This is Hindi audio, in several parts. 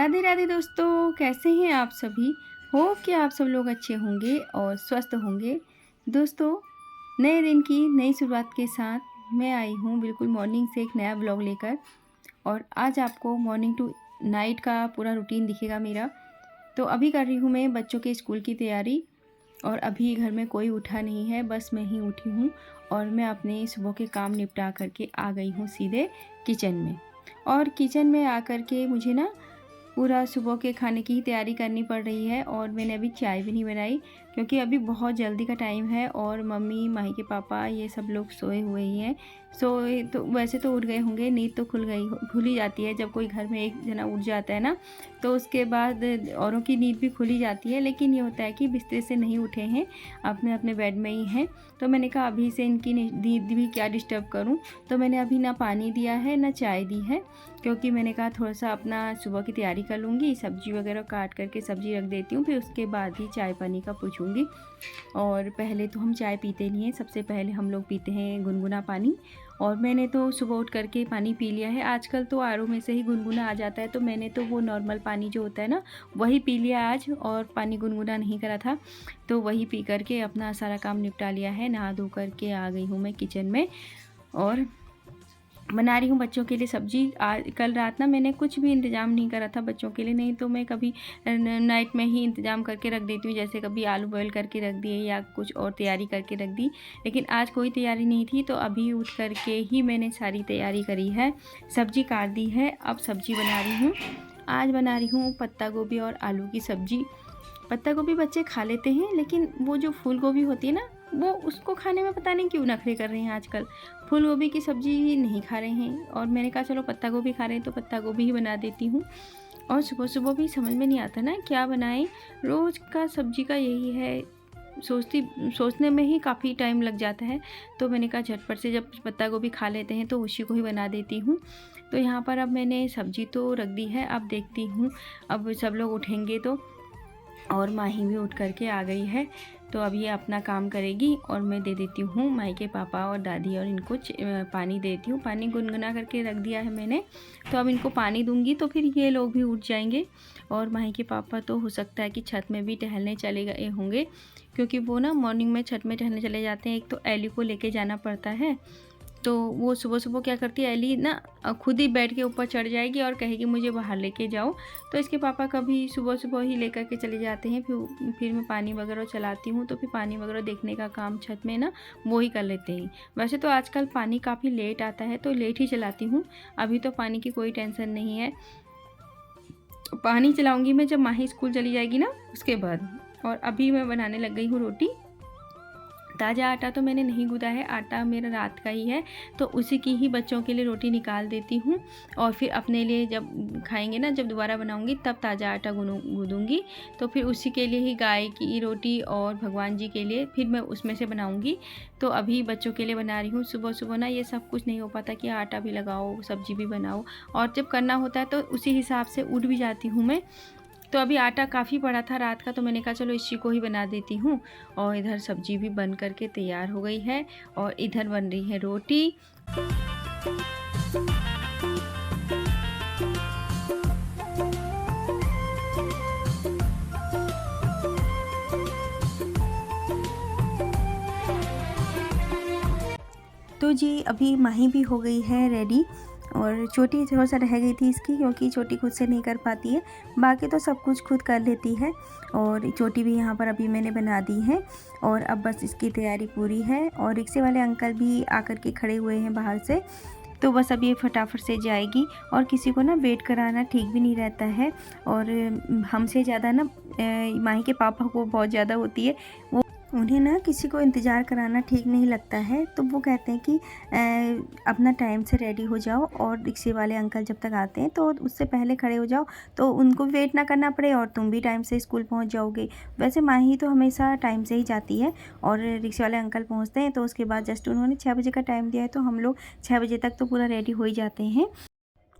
राधे राधे दोस्तों, कैसे हैं आप सभी। होप कि आप सब लोग अच्छे होंगे और स्वस्थ होंगे। दोस्तों, नए दिन की नई शुरुआत के साथ मैं आई हूँ बिल्कुल मॉर्निंग से एक नया ब्लॉग लेकर। और आज आपको मॉर्निंग टू नाइट का पूरा रूटीन दिखेगा मेरा। तो अभी कर रही हूँ मैं बच्चों के स्कूल की तैयारी। और अभी घर में कोई उठा नहीं है, बस मैं ही उठी हूँ। और मैं अपने सुबह के काम निपटा करके आ गई हूँ सीधे किचन में। और किचन में आकर के मुझे ना पूरा सुबह के खाने की ही तैयारी करनी पड़ रही है। और मैंने अभी चाय भी नहीं बनाई क्योंकि अभी बहुत जल्दी का टाइम है और मम्मी, माही के पापा ये सब लोग सोए हुए ही हैं। सोए तो वैसे तो उठ गए होंगे, नींद तो खुल ही जाती है जब कोई घर में एक जना उठ जाता है ना, तो उसके बाद औरों की नींद भी खुल ही जाती है। लेकिन ये होता है कि बिस्तर से नहीं उठे हैं, अपने अपने बेड में ही हैं। तो मैंने कहा अभी से इनकी नींद भी क्या डिस्टर्ब करूं। तो मैंने अभी ना पानी दिया है ना चाय दी है, क्योंकि मैंने कहा थोड़ा सा अपना सुबह की तैयारी कर लूँगी। सब्जी वगैरह काट करके सब्जी रख देती हूँ, फिर उसके बाद ही चाय पानी का पूछूँगी। और पहले तो हम चाय पीते नहीं हैं, सबसे पहले हम लोग पीते हैं गुनगुना पानी। और मैंने तो सुबह उठ करके पानी पी लिया है। आजकल तो आरओ में से ही गुनगुना आ जाता है, तो मैंने तो वो नॉर्मल पानी जो होता है ना वही पी लिया आज, और पानी गुनगुना नहीं करा था। तो वही पी करके अपना सारा काम निपटा लिया है। नहा धो करके आ गई हूँ मैं किचन में और बना रही हूँ बच्चों के लिए सब्जी। कल रात ना मैंने कुछ भी इंतज़ाम नहीं करा था बच्चों के लिए, नहीं तो मैं कभी नाइट में ही इंतज़ाम करके रख देती हूँ। जैसे कभी आलू बॉयल करके रख दिए या कुछ और तैयारी करके रख दी, लेकिन आज कोई तैयारी नहीं थी। तो अभी उठ करके ही मैंने सारी तैयारी करी है, सब्जी काट दी है। अब सब्जी बना रही हूँ। आज बना रही हूँ पत्ता गोभी और आलू की सब्ज़ी। पत्ता गोभी बच्चे खा लेते हैं, लेकिन वो जो फूल गोभी होती है ना, वो उसको खाने में पता नहीं क्यों नखरे कर रहे हैं आजकल। फूल गोभी की सब्ज़ी नहीं खा रहे हैं, और मैंने कहा चलो पत्ता गोभी खा रहे हैं तो पत्ता गोभी ही बना देती हूँ। और सुबह सुबह भी समझ में नहीं आता ना क्या बनाएं, रोज़ का सब्जी का यही है, सोचने में ही काफ़ी टाइम लग जाता है। तो मैंने कहा झटपट से जब पत्ता गोभी खा लेते हैं तो उसी को ही बना देती हूँ। तो यहाँ पर अब मैंने सब्जी तो रख दी है, अब देखती हूँ अब सब लोग उठेंगे तो। और माही भी उठ करके आ गई है, तो अब ये अपना काम करेगी और मैं दे देती हूँ माही के पापा और दादी, और इनको पानी देती हूँ। पानी गुनगुना करके रख दिया है मैंने, तो अब इनको पानी दूंगी तो फिर ये लोग भी उठ जाएंगे। और माही के पापा तो हो सकता है कि छत में भी टहलने चले गए होंगे, क्योंकि वो ना मॉर्निंग में छत में टहलने चले जाते हैं। एक तो एली को लेके जाना पड़ता है, तो वो सुबह सुबह क्या करती है एली ना, खुद ही बेड के ऊपर चढ़ जाएगी और कहेगी मुझे बाहर लेके जाओ। तो इसके पापा कभी सुबह सुबह ही लेकर के चले जाते हैं। फिर मैं पानी वगैरह चलाती हूँ, तो फिर पानी वगैरह देखने का काम छत में ना वो ही कर लेते हैं। वैसे तो आजकल पानी काफ़ी लेट आता है, तो लेट ही चलाती हूँ। अभी तो पानी की कोई टेंशन नहीं है, पानी चलाऊँगी मैं जब माही स्कूल चली जाएगी ना उसके बाद। और अभी मैं बनाने लग गई हूँ रोटी। ताज़ा आटा तो मैंने नहीं गूँधा है, आटा मेरा रात का ही है, तो उसी की ही बच्चों के लिए रोटी निकाल देती हूँ। और फिर अपने लिए जब खाएंगे ना, जब दोबारा बनाऊँगी तब ताज़ा आटा गूँधूँगी। तो फिर उसी के लिए ही गाय की रोटी और भगवान जी के लिए फिर मैं उसमें से बनाऊँगी। तो अभी बच्चों के लिए बना रही हूँ। सुबह सुबह ना ये सब कुछ नहीं हो पाता कि आटा भी लगाओ, सब्ज़ी भी बनाओ, और जब करना होता है तो उसी हिसाब से उठ भी जाती हूँ मैं। तो अभी आटा काफ़ी पड़ा था रात का, तो मैंने कहा चलो इसी को ही बना देती हूँ। और इधर सब्जी भी बन करके तैयार हो गई है, और इधर बन रही है रोटी। तो जी अभी माही भी हो गई है रेडी, और छोटी थोड़ा सा रह गई थी इसकी, क्योंकि छोटी खुद से नहीं कर पाती है, बाकी तो सब कुछ खुद कर लेती है। और छोटी भी यहाँ पर अभी मैंने बना दी है, और अब बस इसकी तैयारी पूरी है। और रिक्शे वाले अंकल भी आकर के खड़े हुए हैं बाहर से, तो बस अब ये फटाफट से जाएगी। और किसी को ना वेट कराना ठीक भी नहीं रहता है, और हमसे ज़्यादा ना माही के पापा को बहुत ज़्यादा होती है। वो उन्हें ना किसी को इंतज़ार कराना ठीक नहीं लगता है, तो वो कहते हैं कि अपना टाइम से रेडी हो जाओ, और रिक्शे वाले अंकल जब तक आते हैं तो उससे पहले खड़े हो जाओ, तो उनको वेट ना करना पड़े और तुम भी टाइम से स्कूल पहुंच जाओगे। वैसे माही तो हमेशा टाइम से ही जाती है, और रिक्शे वाले अंकल पहुंचते हैं तो उसके बाद जस्ट उन्होंने 6 बजे का टाइम दिया है, तो हम लोग 6 बजे तक तो पूरा रेडी हो ही जाते हैं।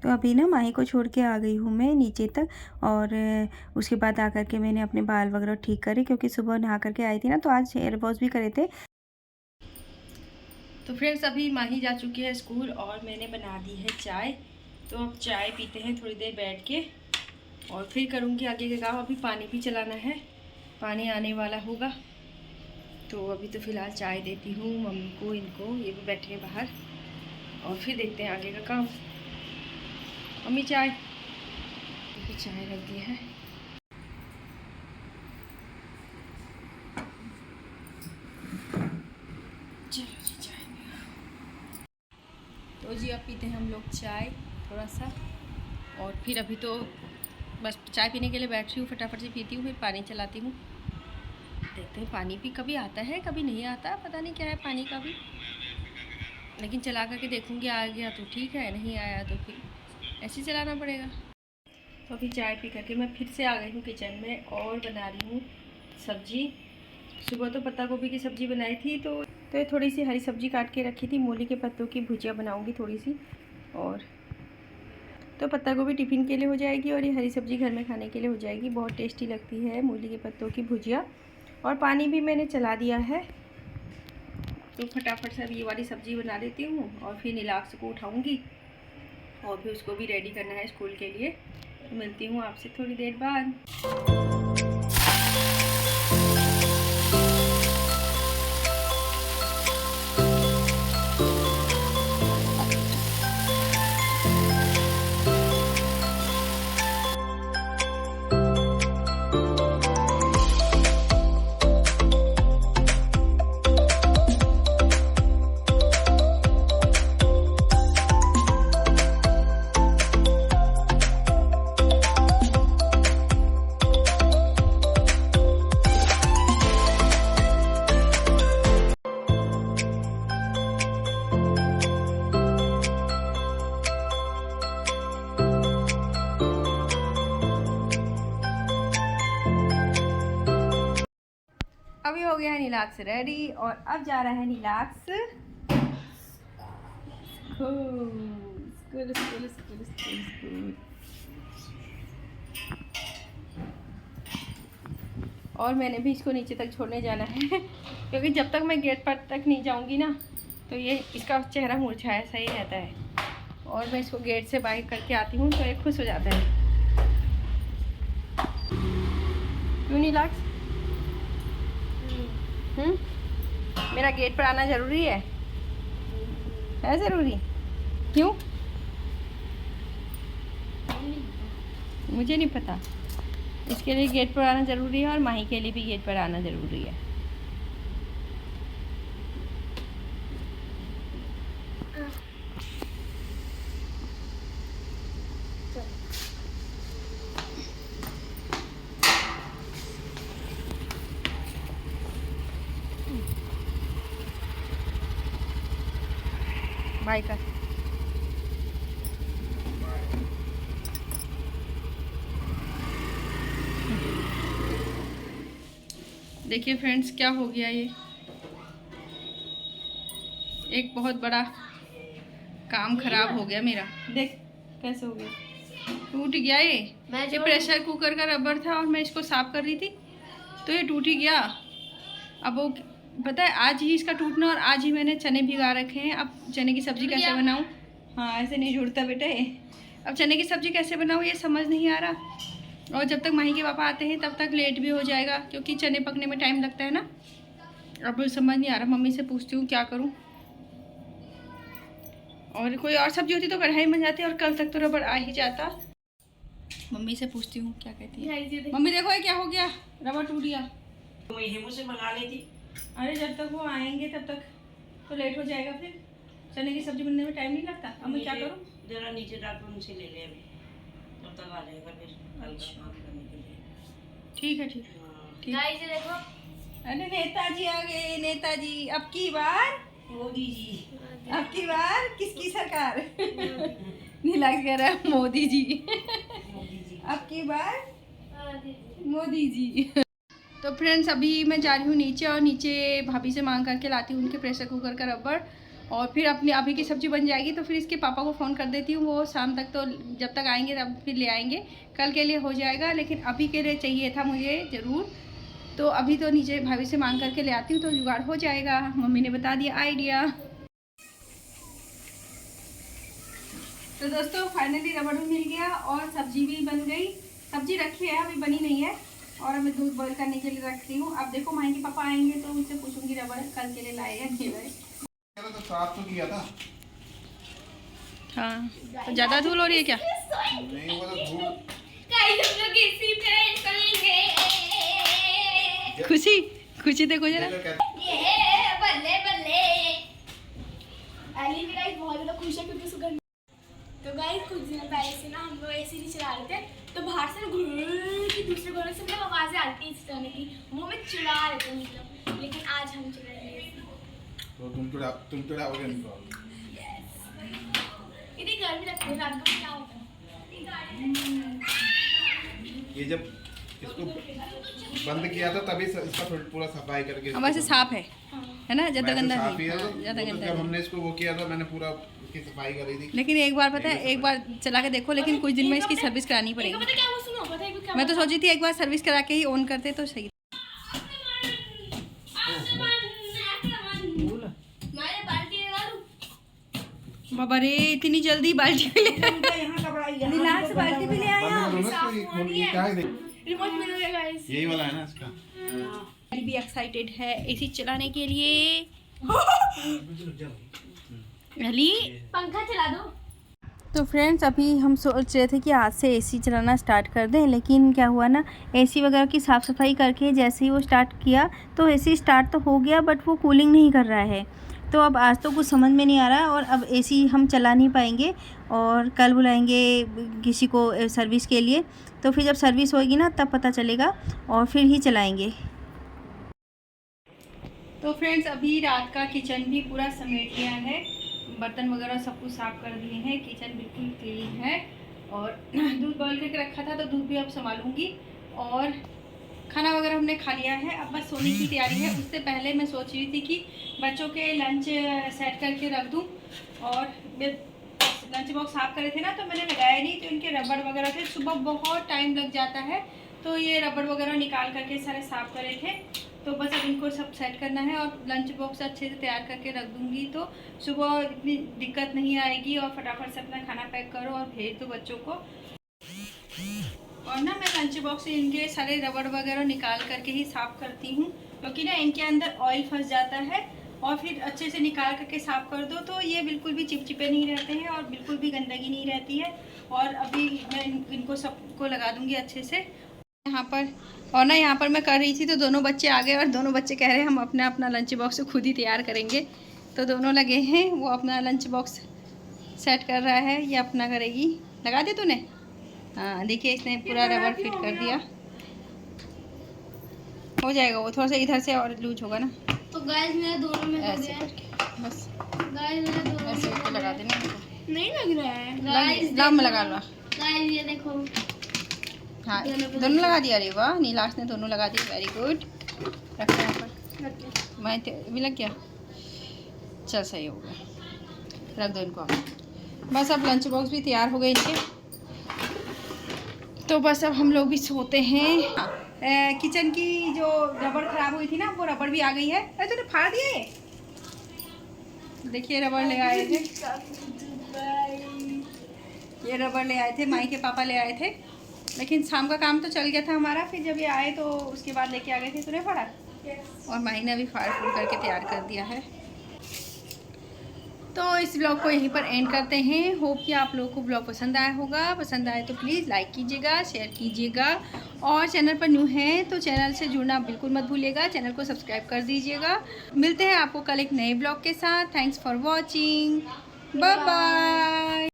तो अभी ना माही को छोड़ के आ गई हूँ मैं नीचे तक, और उसके बाद आकर के मैंने अपने बाल वगैरह ठीक करे, क्योंकि सुबह नहा करके आई थी ना, तो आज हेयर वॉश भी करे थे। तो फ्रेंड्स अभी माही जा चुकी है स्कूल, और मैंने बना दी है चाय। तो अब चाय पीते हैं थोड़ी देर बैठ के। और फिर करूँगी आगे का काम। अभी पानी भी चलाना है, पानी आने वाला होगा। तो अभी तो फ़िलहाल चाय देती हूँ मम्मी को, इनको, ये भी बैठे हैं बाहर, और फिर देखते हैं आगे का काम। मम्मी चाय, तो चाय रख दी है। चलो जी चाय, तो जी अब पीते हैं हम लोग चाय थोड़ा सा, और फिर अभी तो बस चाय पीने के लिए बैठ रही हूँ, फटाफट से पीती हूँ, फिर पानी चलाती हूँ। देखते हैं, पानी भी कभी आता है कभी नहीं आता, पता नहीं क्या है पानी का भी, लेकिन चला करके देखूँगी, आ गया तो ठीक है, नहीं आया तो फिर ऐसे ही चलाना पड़ेगा। तो अभी चाय पी करके मैं फिर से आ गई हूँ किचन में और बना रही हूँ सब्जी। सुबह तो पत्ता गोभी की सब्ज़ी बनाई थी, तो ये थोड़ी सी हरी सब्ज़ी काट के रखी थी, मूली के पत्तों की भुजिया बनाऊँगी थोड़ी सी, और तो पत्ता गोभी टिफ़िन के लिए हो जाएगी और ये हरी सब्ज़ी घर में खाने के लिए हो जाएगी। बहुत टेस्टी लगती है मूली के पत्तों की भुजिया। और पानी भी मैंने चला दिया है, तो फटाफट से अब ये वाली सब्ज़ी बना देती हूँ और फिर नीलाक्ष को उठाऊँगी और फिर उसको भी रेडी करना है स्कूल के लिए। तो मिलती हूँ आपसे थोड़ी देर बाद। अभी हो गया है नीलाक्ष रेडी, और अब जा रहा है Nilaksh school school school school school. और मैंने भी इसको नीचे तक छोड़ने जाना है क्योंकि जब तक मैं गेट पर तक नहीं जाऊंगी ना, तो ये इसका चेहरा मुरझाया सा ही रहता है, और मैं इसको गेट से बाहर करके आती हूँ तो ये खुश हो जाता है। क्यों नीलाक्ष? मेरा गेट पर आना ज़रूरी है ज़रूरी? क्यों? मुझे नहीं पता। इसके लिए गेट पर आना ज़रूरी है और माही के लिए भी गेट पर आना ज़रूरी है। बाय कर। देखिए फ्रेंड्स, क्या हो गया, ये एक बहुत बड़ा काम खराब हो गया मेरा। देख कैसे हो गया, टूट गया ये प्रेशर कुकर का रबर था और मैं इसको साफ कर रही थी तो ये टूट ही गया। अब वो पता है, आज ही इसका टूटना, और आज ही मैंने चने भिगा रखे हैं। अब चने की सब्ज़ी कैसे बनाऊं? हाँ, ऐसे नहीं जुड़ता बेटे। अब चने की सब्ज़ी कैसे बनाऊं ये समझ नहीं आ रहा, और जब तक माही के पापा आते हैं तब तक लेट भी हो जाएगा क्योंकि चने पकने में टाइम लगता है ना। अब समझ नहीं आ रहा, मम्मी से पूछती हूँ क्या करूँ। और कोई और सब्जी होती तो कढ़ाई में जाती और कल तक तो रबड़ आ ही जाता। मम्मी से पूछती हूँ क्या कहती है। मम्मी देखो ये क्या हो गया, रबड़ टूट गया। हेमू से मंगा लेती। अरे जब तक वो आएंगे तब तक तो लेट हो जाएगा, फिर चने की सब्जी बनने में टाइम नहीं लगता। अब मैं क्या करूँ? जरा नीचे डॉक्टर उनसे ले ले, अभी तब तक आ जाएगा फिर करने के लिए। ठीक है, ठीक है। देखो, अरे नेताजी आ गए, नेताजी। अब की बार मोदी जी, अब की बार किसकी सरकार? नीलाक्ष कह रहा है मोदी जी। अब की बार मोदी जी। तो फ्रेंड्स, अभी मैं जा रही हूँ नीचे, और नीचे भाभी से मांग करके लाती हूँ उनके प्रेशर कुकर का रबर, और फिर अपनी अभी की सब्ज़ी बन जाएगी तो फिर इसके पापा को फ़ोन कर देती हूँ। वो शाम तक, तो जब तक आएंगे तब फिर ले आएंगे, कल के लिए हो जाएगा, लेकिन अभी के लिए चाहिए था मुझे ज़रूर। तो अभी तो नीचे भाभी से मांग करके ले आती हूँ तो जुगाड़ हो जाएगा। मम्मी ने बता दिया आइडिया। तो दोस्तों फाइनली रबड़ भी मिल गया और सब्जी भी बन गई, सब्जी रखी है, अभी बनी नहीं है और अभी दूध बॉईल करने के लिए रख रही हूँ। अब देखो माई के पापा आएंगे तो उनसे पूछूंगी रबड़ कल के लिए लाए या नहीं लाए। तो साफ तो किया था। हाँ तो ज़्यादा धूल हो रही है क्या? नहीं वो तो धूल। खुशी खुशी देखो जरा। बहुत ज्यादा खुश है क्योंकि सुगंध। तो गाइस कुछ दिन पहले से ना हम लोग एसी नहीं चला रहे थे तो बाहर से घुर की दूसरे घरों से मतलब आवाजें आती हैं चलाने की, वो में चिल्ला रहे थे मतलब, लेकिन आज हम चलाएंगे। तो तुम चढ़ाओगे इनको। इतनी गर्मी लगती है रात को, क्या होता है ये जब इसको बंद किया था तभी इसका पूरा सफाई करके। अब वैसे साफ है ना, ज़्यादा गंदा साफ ही नहीं। है। हाँ, ज़्यादा गंदा जब नहीं। हमने इसको वो किया था मैंने पूरा इसकी सफाई करी थी। लेकिन एक बार पता है, एक बार चला के देखो, लेकिन कुछ दिन में इसकी सर्विस करानी इनको पड़ेगी। पता क्या वो सुनो, पता है क्या मैं तो सोची थी एक बार सर्विस करा के ही ऑन करते तो सही। हमारे बाल्टी लगा दूं। बाबा रे इतनी जल्दी बाल्टी भी ले यहाँ कपड़ा यहाँ नीलाज से बाल्टी भी ले आया। बंद करो ना इसको, ये क्या है देख। रिमोट मिल गया गाइस। यही वाला है ना इसका। मैं भी एक्साइटेड है एसी चलाने के लिए। अली पंखा चला दो। तो फ्रेंड्स अभी हम सोच रहे थे कि आज से एसी चलाना स्टार्ट कर दें, लेकिन क्या हुआ ना, एसी वगैरह की साफ़ सफाई करके जैसे ही वो स्टार्ट किया तो एसी स्टार्ट तो हो गया बट वो कूलिंग नहीं कर रहा है। तो अब आज तो कुछ समझ में नहीं आ रहा और अब एसी हम चला नहीं पाएंगे और कल बुलाएंगे किसी को सर्विस के लिए। तो फिर जब सर्विस होगी ना तब पता चलेगा और फिर ही चलाएंगे। तो फ्रेंड्स अभी रात का किचन भी पूरा समेट लिया है, बर्तन वगैरह सब कुछ साफ़ कर दिए हैं, किचन बिल्कुल क्लीन है और दूध बॉईल करके रखा था तो दूध भी अब संभालूंगी और खाना वगैरह हमने खा लिया है। अब बस सोने की तैयारी है। उससे पहले मैं सोच रही थी कि बच्चों के लंच सेट करके रख दूं और लंच बॉक्स साफ़ करे थे ना तो मैंने लगाया नहीं, तो इनके रबड़ वगैरह थे, सुबह बहुत टाइम लग जाता है तो ये रबड़ वगैरह निकाल करके सारे साफ़ करे थे। तो बस अब इनको सब सेट करना है और लंच बॉक्स अच्छे से तैयार करके रख दूंगी तो सुबह इतनी दिक्कत नहीं आएगी और फटाफट से अपना खाना पैक करो और भेज दो बच्चों को। और ना मैं लंच बॉक्स से इनके सारे रबड़ वगैरह निकाल करके ही साफ़ करती हूँ क्योंकि ना इनके अंदर ऑयल फंस जाता है और फिर अच्छे से निकाल करके साफ़ कर दो तो ये बिल्कुल भी चिपचिपे नहीं रहते हैं और बिल्कुल भी गंदगी नहीं रहती है। और अभी मैं इनको सबको लगा दूँगी अच्छे से यहाँ पर। और ना यहाँ पर मैं कर रही थी तो दोनों बच्चे आ गए और दोनों बच्चे कह रहे हैं हम अपना अपना लंच बॉक्स खुद ही तैयार करेंगे। तो दोनों लगे हैं, वो अपना लंच बॉक्स सेट कर रहा है, ये अपना करेगी। लगा दे तूने? हाँ देखिए इसने पूरा रबड़ फिट कर दिया। हो जाएगा वो, थोड़ा सा इधर से और लूज होगा ना। तो गाइस मेरा दोनों में हो ऐसे गया। करके बस गाइस मेरा दोनों ऐसे में करके लगा देना इनको। नहीं लग रहा है गाइस। लाम लगा लो। गाइस ये देखो। हाँ दोनों लगा दिया। अरे वाह नीलाश ने दोनों लगा दिए, वेरी गुड। रखो यहाँ पर। मैं भी लग गया, चल सही हो गया, रख दो इनको। बस अब लंच बॉक्स भी तैयार हो गए इनके, तो बस अब हम लोग भी सोते हैं। किचन की जो रबड़ ख़राब हुई थी ना वो रबड़ भी आ गई है। अरे तूने फाड़ दिया ये, देखिए रबड़ ले आए थे, ये रबड़ ले आए थे, माई के पापा ले आए थे, लेकिन शाम का काम तो चल गया था हमारा। फिर जब ये आए तो उसके बाद लेके आ गए थे। तूने फाड़ा? और माई ने अभी फाड़ फूड़ करके तैयार कर दिया है। तो इस ब्लॉग को यहीं पर एंड करते हैं। होप कि आप लोगों को ब्लॉग पसंद आया होगा। पसंद आए तो प्लीज़ लाइक कीजिएगा, शेयर कीजिएगा और चैनल पर न्यू हैं तो चैनल से जुड़ना बिल्कुल मत भूलिएगा, चैनल को सब्सक्राइब कर दीजिएगा। मिलते हैं आपको कल एक नए ब्लॉग के साथ। Thanks for watching, bye bye.